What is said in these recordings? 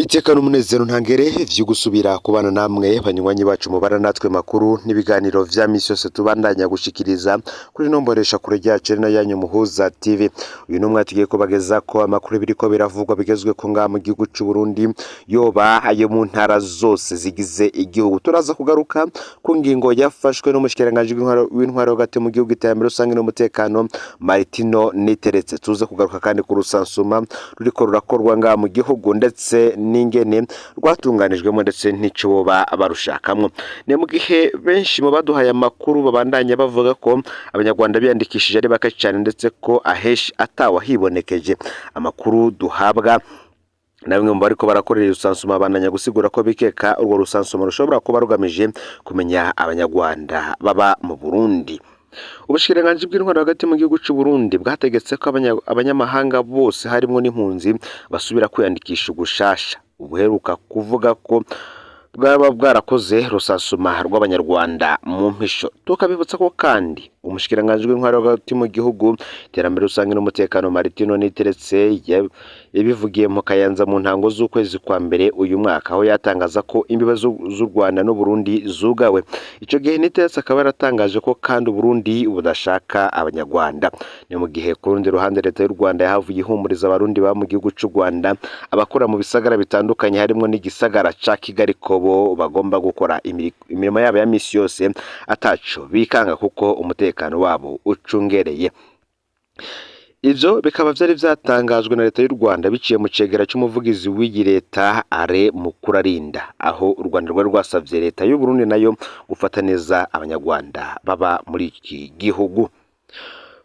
Itekano umunezero ntangere vyo gusubira kubana namwe banywanyi bacu mubara natwe makuru n'ibiganiro vya misi yose tubandanya gushikiriza kuri nomboresha kure ryacu na yanyu muhuza TV. Uyu numwe tugiye kubageza ko amakuru biriko biravugwa bigezwe ko nga mu gihugu cy'u Burundi yoba ayo mu ntara zose zigize igihugu. Turaza kugaruka ku ngingo yafashwe n'umushikiranganje w'intwaro hagati mu gihugu iterambere rusange n'umutekano Martin NITERETSE. Tuze kugaruka kandi ku rusansuma ruriko rurakorwa nga mu gihugu ndetse n'ingene rwatunganijwemo ndetse n'ico barushakamwo. Ne mu gihe benshi mu baduhaye amakuru babandanya bavuga ko abanyarwanda biyandikishije ari bake cyane ndetse ko ahise atawahibonekeje. Amakuru duhabwa namwe mu bariko barakorera rusansuma bandanya gusigura ko bikeka urwo rusansuma rushobora kuba rugamije kumenya abanyarwanda baba mu Burundi. Ubushikiranganje bw'intwaro hagati mu gihugu cy'u Burundi bwategetse ko abanyamahanga bose harimo n'impunzi basubira kwiyandikisha ugushasha. Ubuheruka kuvuga ko bwaba bwarakoze rusansuma rw'abanyarwanda mu mpisho. Tukabibutsa ko kandi umushikiranganje w'intwaro hagati mu gihugu iterambere rusange n'umutekano Martin NITERETSE yabivugiye mu Kayanza mu ntango z'ukwezi kwa mbere uyu mwaka, aho yatangaza ko imbibe z'u Rwanda no Burundi zugawe. Ico gihe NITERETSE akaba yaratangaje ko kandi Burundi budashaka abanyarwanda. Ni mu gihe ku rundi ruhande leta y'u Rwanda yahavuye ihumuriza abarundi ba mu gihugu cy'u Rwanda abakora mu bisagara bitandukanye harimo n'igisagara ca Kigali ko bo bagomba gukora imirimo yabo ya misi yose ataco bikanga kuko umutekano wabo ucungereye. Ivyo bikaba vyari vyatangajwe na leta y'u Rwanda biciye mu cegera c'umuvugizi w'iyi leta are mu kurarinda, aho u Rwanda rwari rwasavye leta y'u Burundi nayo gufata neza abanyarwanda baba muri iki gihugu.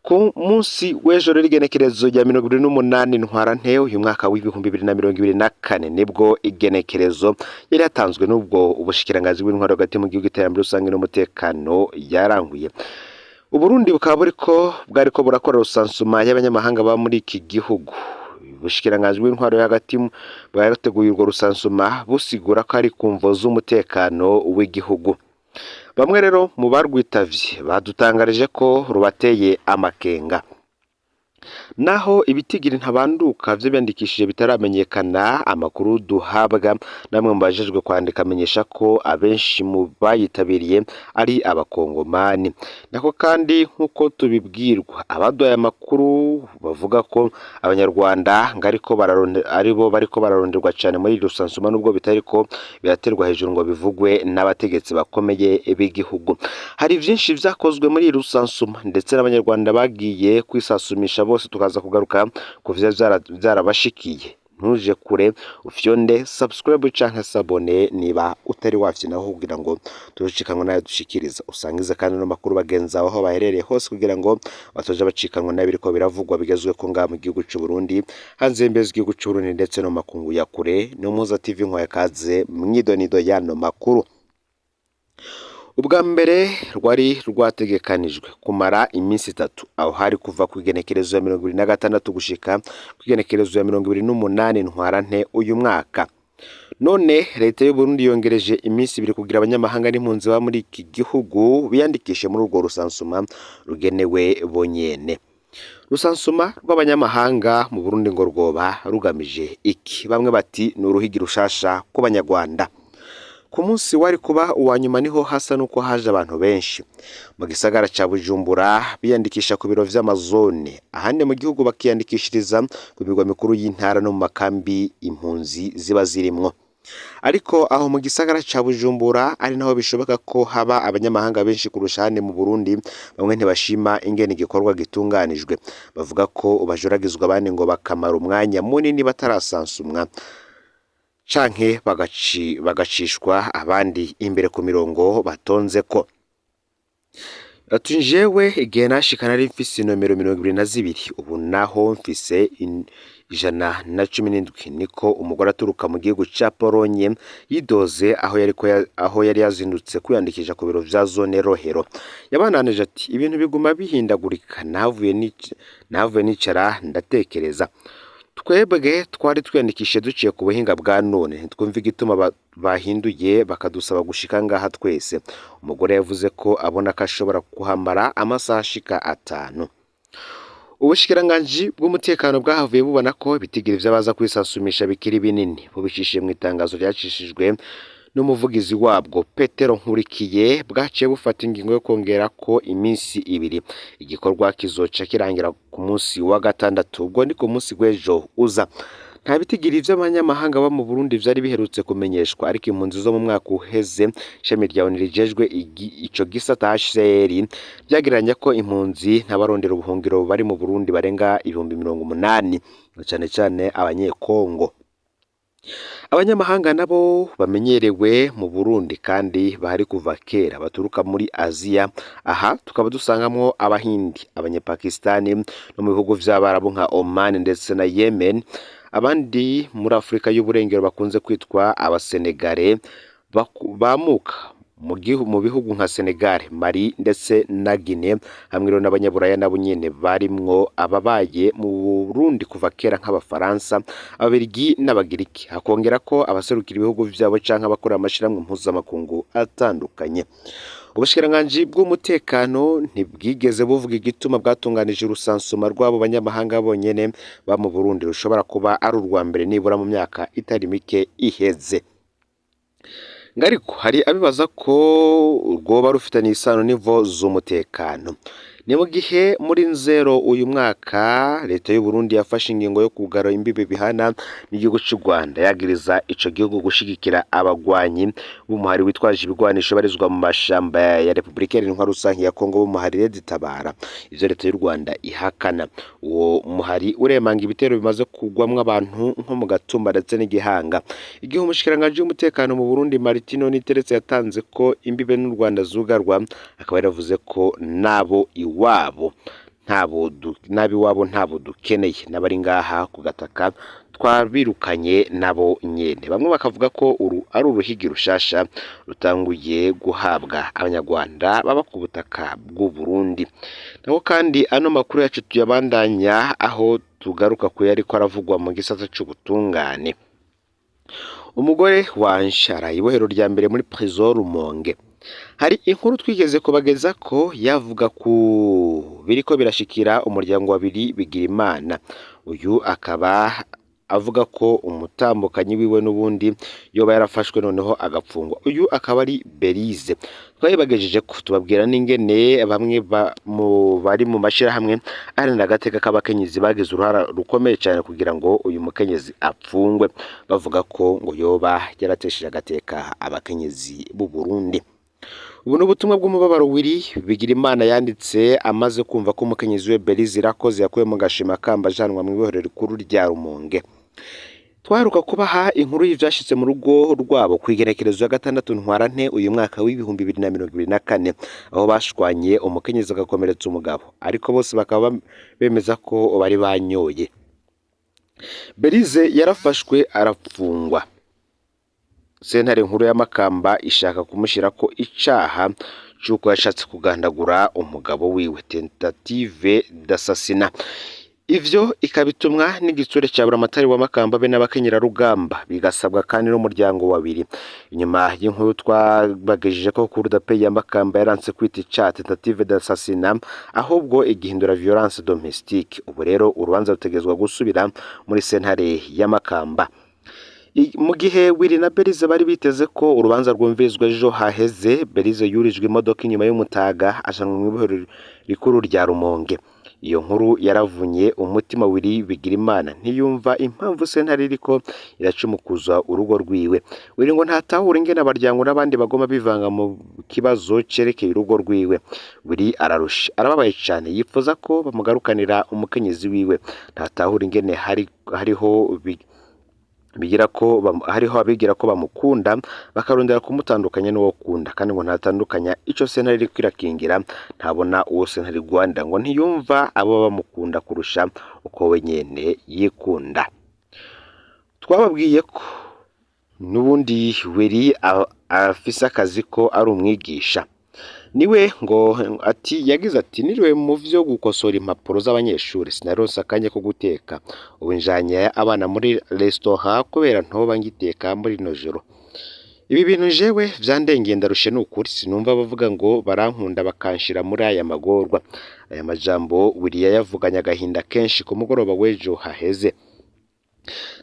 Ku munsi w'ejo igenekerezo rya 28 ntwarante uyu mwaka w'2024 nibwo igenekerezo yari yatanzwe n'ubwo ubushikiranganje bw'intwaro hagati mu gihugu iterambere rusange n'umutekano yaranguye. Uburundi bukaba bwariko burakora rusansuma y'abanyamahanga ba muri iki gihugu. Ubushikiranganje bw'intwaro hagati bwarateguye urwo rusansuma busigura ko ari kumvo z'umutekano w'igihugu. Bamwe rero mu barwitavye badutangarije ko rubateye amakenga. Naho ibitigiri ntabanduka vyo byandikishije bitaramenyekana, amakuru duhabwa namwe mbajejwe kwandika amenyesha ko abenshi mu bayitabiriye ari abakongomani. Nako kandi nkuko tubibwirwa abaduhaye amakuru bavuga ko abanyarwanda aribo bariko bararonderwa cyane muri rusansuma nubwo bitariko biraterwa hejuru ngo bivugwe n'abategetsi bakomeye b'igihugu. Hari vyinshi vyakozwe muri rusansuma ndetse n'abanyarwanda bagiye kwisasumisha bose tukaza kugaruka ku vyarabashikiye. Ntuje kure ufyonde subscribe canke sabone niba utari wafyinaho kugira ngo turucikanwe nayo dushikiriza. Usangize kandi no makuru bagenza aho baherereye hose kugira ngo batoje bacikanwe nayo biriko biravugwa bigezwe ko nga mu gihugu cy'u Burundi hanze imbezi igihugu cy'u Burundi ndetse no makungu ya kure no muza TV nkoya kaze mwidonido yano makuru. Ubwa mbere rwari rwategekanijwe kumara iminsi 3 aho hari kuva ku igenekerezo ya 26 gushika ku igenekerezo ya 28 ntwarante uyu mwaka. None leta y'u Burundi yongereje iminsi 2 kugira abanyamahanga n'impunzi ba muri iki gihugu biyandikishe muri urwo rusansuma rugenewe bonyene. Rusansuma rw'abanyamahanga mu Burundi ngo rwoba rugamije iki? Bamwe bati ni uruhigi rushasha ku banyarwanda. Ku munsi wari kuba uwanyuma niho hasa nuko haje abantu benshi mu gisagara ca Bujumbura biyandikisha ku biro vy'amazone, ahandi mu gihugu bakiyandikishiriza ku bigwa mikuru y'intara no mu makambi impunzi ziba zirimwo. Ariko aho mu gisagara ca Bujumbura ari naho bishoboka ko haba abanyamahanga benshi kurusha hane mu Burundi, bamwe ntibashima ingene igikorwa gitunganijwe. Bavuga ko bajoragizwa abandi ngo bakamara umwanya munini batarasansumwa canke bagacishwa abandi imbere ku mirongo batonze ko. Atunjewe igihe nashikana ari mfise nomero 22 ubu naho mfise 117 niko umugore aturuka mu gihugu ca Polonye yidoze aho yari yazindutse kwiyandikisha ku biro vya zone Rohero. Yabananije ati ibintu biguma bihindagurika, navuye nicara ndatekereza. Twebwe twari twiyandikishe duciye ku buhinga bwa none, twumva igituma bahinduye bakadusaba gushika ngaha twese. Umugore yavuze ko abona ko ashobora kuhamara amasaha ashika 5. Ubushikiranganji bw'umutekano bwahavuye bubona ko ibitigiri vy'abaza kwisasumisha bikiri binini bubishishije mu itangazo ryacishijwe n'umuvugizi wabwo Petero Nkurikiye bwaciye bufata ingingo yo kongera ko iminsi ibiri igikorwa kizoca kirangira ku munsi wa gatandatu ubwo ni ku munsi w'ejo uza. Nta bitigiri vy'abanyamahanga ba mu Burundi vyari biherutse kumenyeshwa ariko impunzi zo mu mwaka uheze ishami rya ONU rijejwe ico gisata ahise byagiranye ko impunzi n'abarondera ubuhungiro bari mu Burundi barenga 80,000 cyane cyane abanyekongo. Abanyamahanga nabo bamenyerewe mu Burundi kandi bahari kuva kera baturuka muri Aziya, aha tukaba dusangamwo abahindi, abanyapakistani no mu bihugu vy'abarabu nka Oman ndetse na Yemen. Abandi muri Afrika y'uburengero bakunze kwitwa abasenegale bamuka mu bihugu nka Senegal, Mali ndetse na Guinea, hamwe n'abanyaburaya nabo nyene barimwo ababaye mu Burundi kuva kera nk'abafaransa, ababirigi n'abagiriki, hakongera ko abaserukira ibihugu vyabo canke abakora amashiramwe mpuzamakungu atandukanye. Ubushikiranganji bw'umutekano ntibwigeze buvuga igituma bwatunganije urusansuma rw'abo banyamahanga bonyene ba mu Burundi rushobora kuba ari urwa mbere nibura mu myaka itari mike iheze. Ngariko hari abibaza ko rwoba rufitanye isano n'ivo z'umutekano. Ni mu gihe muri nzero uyu mwaka leta y'u Burundi yafashe ingingo yo kugara imbibe bihana n'igihugu cy'u Rwanda yagiriza ico gihugu gushigikira abagwanyi b'umuhari witwaje ibigwanisho barizwa mu mashamba ya Republika Iharanira Rusange ya Kongo b'umuhari Zitabara. Ivyo leta y'u Rwanda ihakana. Uwo muhari uremanga ibitero bimaze kugwamwo abantu nko mu Gatumba ndetse n'Igihanga. Igihe umushikiranganje w'umutekano mu Burundi Martin NITERETSE yatanze ko imbibe n'u Rwanda zugarwa, akaba yaravuze ko nabo iwabo ntabo dukeneye n'abari ngaha ku gataka twabirukanye nabo nyene. Bamwe bakavuga ko ari uruhigi rushasha rutanguye guhabwa abanyarwanda baba ku butaka bw'u Burundi. Naho kandi ano makuru yacu tuyabandanya aho tugaruka ko yariko aravugwa mu gisata c'ubutungane. Umugore wanje ibohero rya mbere muri prison Rumonge. Hari inkuru twigeze kubageza ko yavuga ku biriko birashikira umuryango wa Bigirimana. Uyu akaba avuga ko umutambukanyi wiwe n'ubundi yoba yarafashwe noneho agapfungwa. Uyu akaba ari Berize. Twayibagejeje ko tubabwira n'ingene bamwe bari mu mashirahamwe aharanira agateka k'abakenyezi bagize uruhara rukomeye cyane kugira ngo uyu mukenyezi apfungwe, bavuga ko ngo yoba yaratesheje agateka abakenyezi b'u Burundi. Ubu n'ubutumwa bw'umubabaro Bigirimana yanditse amaze kumva ko umukenyezi we Berize Irakoze yakuwe mu gashima kamba janwa mu ibohero rikuru rya Rumonge. Twaheruka kubaha inkuru y'ivyashitse mu rugo rwabo kwigerekerezo ya 6 Ntwarante uyu mwaka w'ibihumbi 2024, aho bashwanye umukenyezi agakomeretsa umugabo, ariko bose bakaba bemeza ko bari banyoye. Berize yarafashwe arapfungwa. Sentare nkuru ya Makamba ishaka kumushira ko icaha cyuko yashatse kugandagura umugabo wiwe, tentative d'assassinat. Ivyo ikabitumwa n'igitsure cya Buramatari wa Makamba be n'abakenyera rugamba, bigasabwa kandi n'umuryango wabiri. Inyuma y'inkuru twabagejeje ko Cour d'appel ya Makamba yaranse kwita icaha tentative d'assassinat ahubwo igihindura violence domestique. Ubu rero urubanza rutegezwa gusubira muri sentare ya Makamba. Mu gihe Willy na Berize bari biteze ko urubanza rwumvirizwa ejo haheze, Berize yurijwe imodoka inyuma y'umutaga ajanwa mu ibohero rikuru rya Rumonge. Iyo nkuru yaravunye umutima Bigirimana, ntiyumva impamvu sentare iriko iracumukuza urugo rwiwe. Willy ngo ntatahura ingene abaryango n'abandi bagoma bivanga mu kibazo cerekeye urugo rwiwe. Willy ararusha, arababaye cyane, yifuza ko bamugarukanira umukenyezi wiwe. Ntatahura ingene hariho abigira ko bamukunda bakarondera kumutandukanya n'uwo kunda, kandi ngo ntatandukanya ico sentare iri kwirakingira, ntabona uwo sentare Rwanda ngo ntiyumva abo bamukunda kurusha uko we nyene yikunda. Twababwiye ko n'ubundi Willy afise akazi ko ari umwigisha. Niwe ngo yagize ati niriwe mu vyo gukosora impapuro z'abanyeshuri sinaronse akanya ko guteka, ubu njanye abana muri restaurant kubera ntoba ngiteka muri no joro. Ibi bintu jewe vyandengeye ndarushe n'ukuri sinumva bavuga ngo barankunda bakanshira muri aya magorwa. Aya majambo Wiriya yavuganye agahinda kenshi ku mugoroba w'ejo haheze.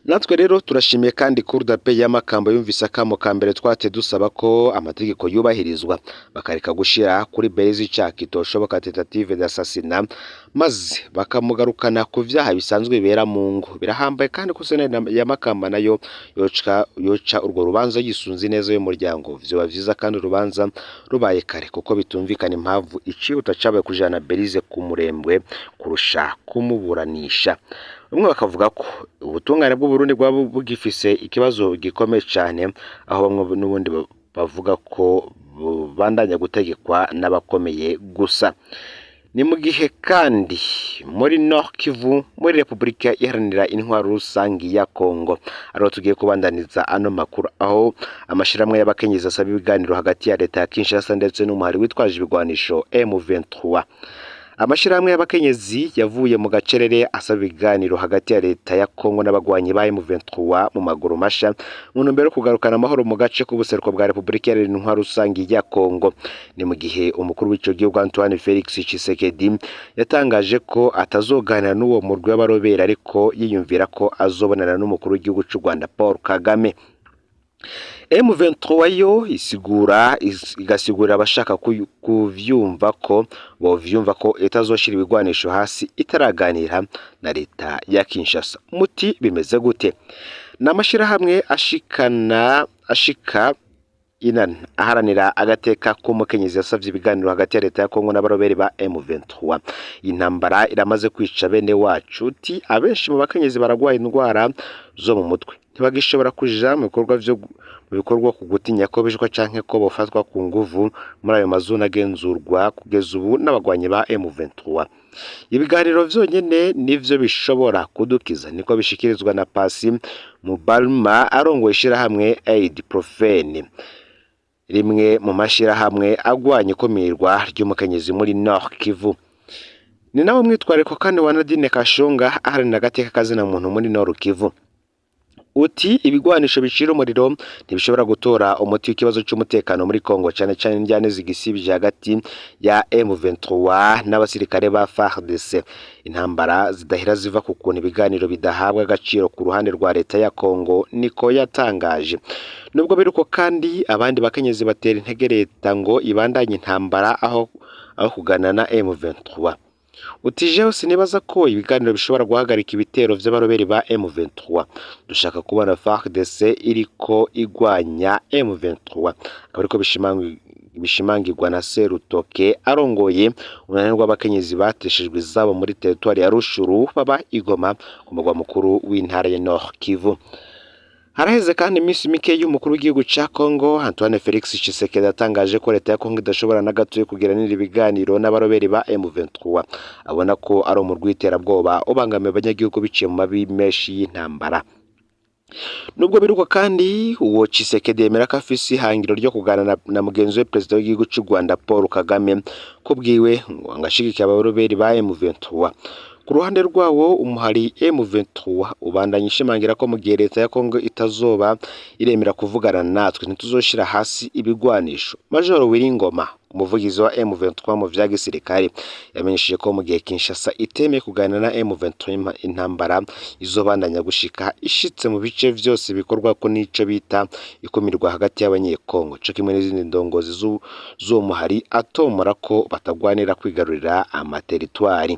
Natwe rero turashimiye kandi kurdape y'amakamba yumvise akamo ka mbere twate dusaba ko amategeko yubahirizwa bakareka gushira kuri base cya kitoshoboka tentative d'assassinat maze bakamugarukana ku vyaha bisanzwe bibera mu ngo. Birahambaye kandi ko sena y'amakamba nayo yoca urwo rubanza yisunze neza y'umuryango. Vyoba vyiza kandi urubanza rubaye kare kuko bitumvikana impamvu icihuta cabaye kujana Belize ku murembwe kurusha kumuburanisha. Bamwe bakavuga ko ubutungane bw'u Burundi bwaba bugifise ikibazo gikomeye cyane, aho bamwe n'ubundi bavuga ko bandanya gutegekwa n'abakomeye gusa. Ni mu gihe kandi muri Nord Kivu muri Republika Iharanira Intwaro Rusangi ya Kongo ariho tugiye kubandaniza ano makuru, aho amashiramwe y'abakenyezi asaba ibiganiro hagati ya leta ya Kinshasa ndetse n'umuhari witwaje ibigwanisho M23. Amashiramwe y'abakenyezi yavuye mu gacerere asaba ibiganiro hagati ya leta ya Kongo n'abagwanyi ba M23 mu maguru masha mu ntumbero kugarukana amahoro mu gace k'ubuseruko bwa Republika Iharanira Intwaro Rusangi ya Kongo. Ni mu gihe umukuru w'ico gihugu Antoine Felix Tshisekedi yatangaje ko atazoganira n'uwo murwi w'abarobera, ariko yiyumvira ko azobonana n'umukuru w'igihugu cy'u Rwanda Paul Kagame. M23 yo igasigura abashaka kuvyumva ko bovyumva ko itazoshira ibigwanisho hasi itaraganira na leta ya Kinshasa. Muti bimeze gute? Namashira hamwe ashika inana aharanira agateka k'umukenyezi yasavye ibiganiro hagati ya leta ya Kongo n'abaroberi ba M23. Intambara iramaze kwica bene wacu, ti abenshi mu bakenyezi baragwaye indwara zo mu mutwe, ntibagishobora kuja mu bikorwa kugutinya ko bishwa canke ko bofatwa ku nguvu muri ayo mazuna agenzurwa kugeza ubu n'abagwanyi ba M23. Ibiganiro vyonyene nivyo bishobora kudukiza, niko bishikirizwa na Pasi Mubalma arongoye ishirahamwe Aid Profane, rimwe mu mashirahamwe agwanye ikomirwa ry'umukenyezi muri Nord Kivu. Ni nawe mwitwariko kandi wa Nadine Kashonga aharanira agateka kazina muntu muri Nord Kivu. Uti ibigwanisho bicira umuriro ntibishobora gutora umuti w'ikibazo cy'umutekano muri Kongo, cyane cyane injyane zigisibije hagati ya M23 n'abasirikare ba FARDC. Intambara zidahera ziva ku kuntu ibiganiro bidahabwa agaciro ku ruhande rwa leta ya Kongo, niko yatangaje. Nubwo biruko kandi abandi bakenyezi batera intege leta ngo ibandanye intambara aho kugana na M23. Utijeho sinibaza ko ibiganiro bishobora guhagarika ibitero vy'abaroberi ba M23. Dushaka kubona FARDC iriko igwanya M23, ariko bishimangirwa na Serutoke arongoye unanirwa rw'abakenyezi bateshejwe izabo muri territoire ya Rushuru baba Igoma ku mugwa mukuru w'intara ya Nord Kivu. Haraheze kandi iminsi mike y'umukuru w'igihugu ca Kongo Antoine Felix Tshisekedi atangaje ko leta ya Kongo idashobora na gato kugiranira ibiganiro n'abaroberi ba M23. Abona ko ari umurwi w'iterabwoba ubangamiye abanyagihugu biciye mu mabi menshi y'intambara. Nubwo biruko kandi uwo Tshisekedi yemera ko afise ihangiro ryo kuganira na mugenzi we perezida w'igihugu cy'u Rwanda Paul Kagame ko bwiwe ngo angashigikira abaroberi ba M23. Ku ruhande rwawo umuhari M23 ubandanya ishimangira ko mu gihe leta ya Kongo itazoba iremera kuvugana natwe ntituzoshira hasi ibigwanisho. Major Wiringoma umuvugizi wa M23 mu vya gisirikare yamenyesheje ko mu gihe Kinshasa itemeye kuganira na M23 intambara izobandanya gushika ishitse mu bice vyose bikorwa ko nico bita ikumirwa hagati y'abanyekongo. Co kimwe n'izindi ndongozi zo muhari atomora ko batagwanira kwigarurira amateritwari.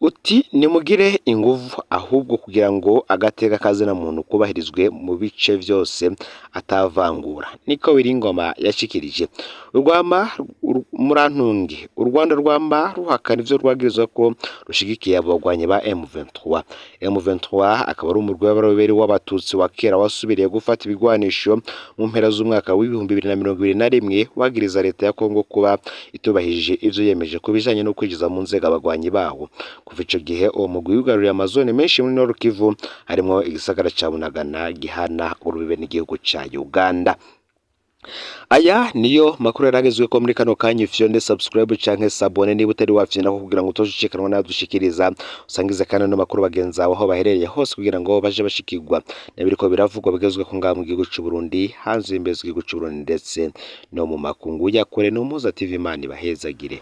Uti nimugire inguvu ahubwo kugira ngo agateka kazina muntu kubahirizwe mu bice vyose atavangura, niko Wiringoma yashikirije. Urwamba murantunge u Rwanda rwamba ruhakana ivyo rwagirizwa ko rushigikiye abagwanye ba M23. M23 akaba ari umurwi w'abaroberi w'abatutsi wa kera wasubiriye gufata ibigwanisho mu mpera z'umwaka w'2021 wagiriza leta ya Kongo kuba itubahije ivyo yemeje kubijanye no kwigiza mu nzego abagwanyi bawo. Kuva ico gihe uwo mugwi wigaruriye amazone menshi muri Nord Kivu harimo igisagara ca Bunagana gihana urubibe n'igihugu ca Uganda. Aya niyo makuru yaragezwe ko muri kano kanya ifyonde subscribe canke sabone niba utari wafyina ko kugira ngo utoshikiranwa nadushikiriza usangize kandi no makuru bagenza aho baherereye hose kugira ngo baje bashikirwa nabiriko biravugwa bigezwe ko ngaha mu gihugu cy'u Burundi hanze imbezwe igihugu cy'u Burundi ndetse no mu makungu ya kure no muza TV Imana bahezagire.